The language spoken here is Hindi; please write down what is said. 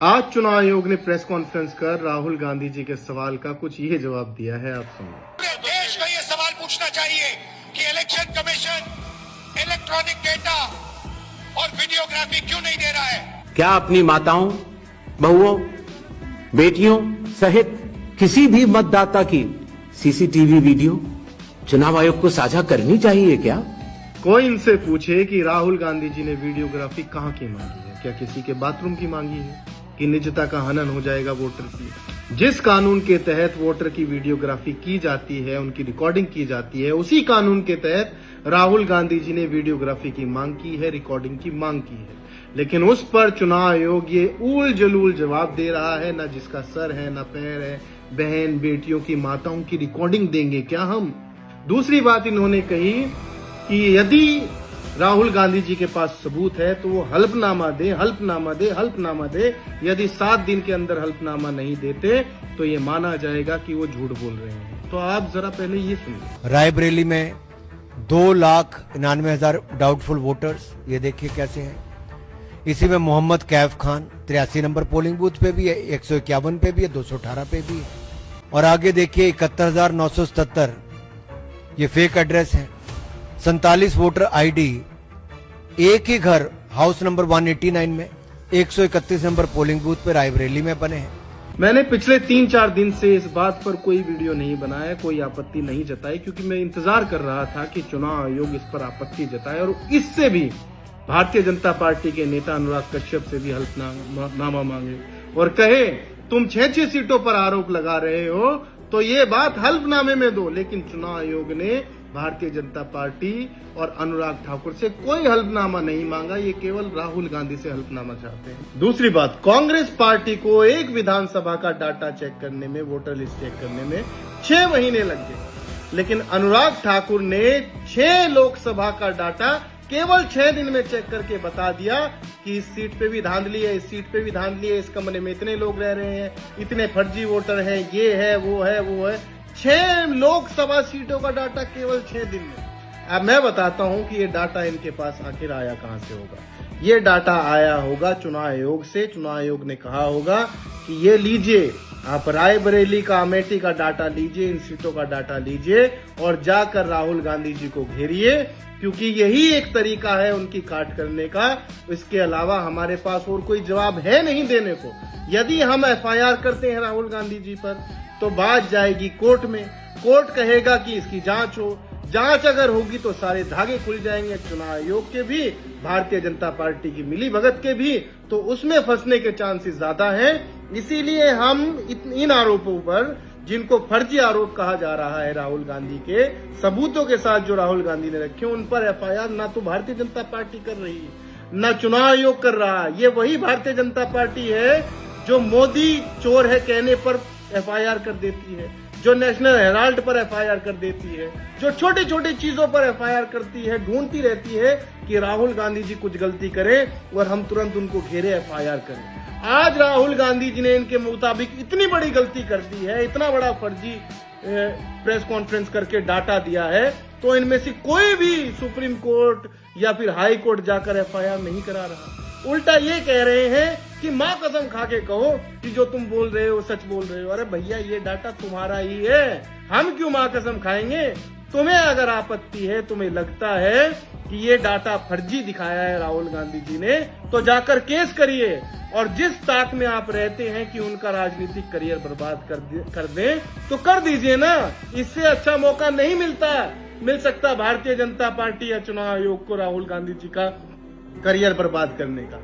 आज चुनाव आयोग ने प्रेस कॉन्फ्रेंस कर राहुल गांधी जी के सवाल का कुछ ये जवाब दिया है, आप सुनिए। पूरे देश को ये सवाल पूछना चाहिए कि इलेक्शन कमीशन इलेक्ट्रॉनिक डेटा और वीडियोग्राफी क्यों नहीं दे रहा है। क्या अपनी माताओं, बहुओं, बेटियों सहित किसी भी मतदाता की सीसीटीवी वीडियो चुनाव आयोग को साझा करनी चाहिए क्या? कोई इनसे पूछे कि राहुल गांधी जी ने वीडियोग्राफी कहाँ की मांगी है, क्या किसी के बाथरूम की मांगी है कि निजता का हनन हो जाएगा वोटर की। जिस कानून के तहत वोटर की वीडियोग्राफी की जाती है, उनकी रिकॉर्डिंग की जाती है, उसी कानून के तहत राहुल गांधी जी ने वीडियोग्राफी की मांग की है, रिकॉर्डिंग की मांग की है। लेकिन उस पर चुनाव आयोग ये ऊल जलूल जवाब दे रहा है, न जिसका सर है न पैर है। बहन बेटियों की माताओं की रिकॉर्डिंग देंगे क्या हम? दूसरी बात इन्होंने कही कि यदि राहुल गांधी जी के पास सबूत है तो वो हल्फनामा दे। यदि 7 दिन के अंदर हल्फनामा नहीं देते तो ये माना जाएगा कि वो झूठ बोल रहे हैं। तो आप जरा पहले ये सुनिए। रायबरेली में 2,99,000 डाउटफुल वोटर्स, ये देखिए कैसे हैं। इसी में Mohammad Kaif Khan 83 number polling booth पे भी है, 151 पे भी है, 218 पे भी है। और आगे देखिए 71,977 ये फेक एड्रेस है। 47 वोटर आईडी एक ही घर हाउस नंबर 189 में 131 नंबर पोलिंग बूथ पे रायबरेली में बने हैं। मैंने पिछले 3-4 दिन से इस बात पर कोई वीडियो नहीं बनाया, कोई आपत्ति नहीं जताई, क्योंकि मैं इंतजार कर रहा था कि चुनाव आयोग इस पर आपत्ति जताए और इससे भी भारतीय जनता पार्टी के नेता अनुराग कश्यप से भी हल्फनामा मांगे और कहे तुम 6-6 सीटों पर आरोप लगा रहे हो तो ये बात हल्फनामे में दो। लेकिन चुनाव आयोग ने भारतीय जनता पार्टी और अनुराग ठाकुर से कोई हल्फनामा नहीं मांगा, ये केवल राहुल गांधी से हल्फनामा चाहते हैं। दूसरी बात, कांग्रेस पार्टी को एक विधानसभा का डाटा चेक करने में, वोटर लिस्ट चेक करने में 6 महीने लग गए, लेकिन अनुराग ठाकुर ने 6 लोकसभा का डाटा केवल 6 दिन में चेक करके बता दिया कि इस सीट पे भी धांधली है, इस सीट पे भी धांधली है, इस कमरे में इतने लोग रह रहे हैं, इतने फर्जी वोटर हैं, ये है वो है। 6 लोकसभा सीटों का डाटा केवल 6 दिन में। अब मैं बताता हूं कि ये डाटा इनके पास आखिर आया कहां से होगा। ये डाटा आया होगा चुनाव आयोग से। चुनाव आयोग ने कहा होगा कि ये लीजिए, आप रायबरेली का, अमेठी का डाटा लीजिए, इन सीटों का डाटा लीजिए और जाकर राहुल गांधी जी को घेरिए, क्योंकि यही एक तरीका है उनकी काट करने का। इसके अलावा हमारे पास और कोई जवाब है नहीं देने को। यदि हम एफआईआर करते हैं राहुल गांधी जी पर तो बात जाएगी कोर्ट में, कोर्ट कहेगा कि इसकी जांच हो, जांच अगर होगी तो सारे धागे खुल जाएंगे चुनाव आयोग के भी, भारतीय जनता पार्टी की मिली भगत के भी, तो उसमें फंसने के चांसेस ज्यादा हैं। इसीलिए हम इन आरोपों पर, जिनको फर्जी आरोप कहा जा रहा है राहुल गांधी के, सबूतों के साथ जो राहुल गांधी ने रखे, उन पर एफआईआर ना तो भारतीय जनता पार्टी कर रही है, ना चुनाव आयोग कर रहा है। ये वही भारतीय जनता पार्टी है जो मोदी चोर है कहने पर एफआईआर कर देती है, जो नेशनल हेराल्ड पर एफआईआर कर देती है, जो छोटी छोटी चीजों पर एफआईआर करती है, ढूंढती रहती है कि राहुल गांधी जी कुछ गलती करें और हम तुरंत उनको घेरे, एफआईआर करें। आज राहुल गांधी जी ने इनके मुताबिक इतनी बड़ी गलती कर दी है, इतना बड़ा फर्जी प्रेस कॉन्फ्रेंस करके डाटा दिया है, तो इनमें से कोई भी सुप्रीम कोर्ट या फिर हाई कोर्ट जाकर एफआईआर नहीं करा रहा। उल्टा ये कह रहे हैं कि माँ कसम खा के कहो कि जो तुम बोल रहे हो सच बोल रहे हो। अरे भैया, ये डाटा तुम्हारा ही है, हम क्यों माँ कसम खाएंगे? तुम्हें अगर आपत्ति है, तुम्हें लगता है कि ये डाटा फर्जी दिखाया है राहुल गांधी जी ने, तो जाकर केस करिए। और जिस ताक में आप रहते हैं कि उनका राजनीतिक करियर बर्बाद कर दें, तो कर दीजिए ना। इससे अच्छा मौका नहीं मिल सकता भारतीय जनता पार्टी या चुनाव आयोग को राहुल गांधी जी का करियर बर्बाद करने का।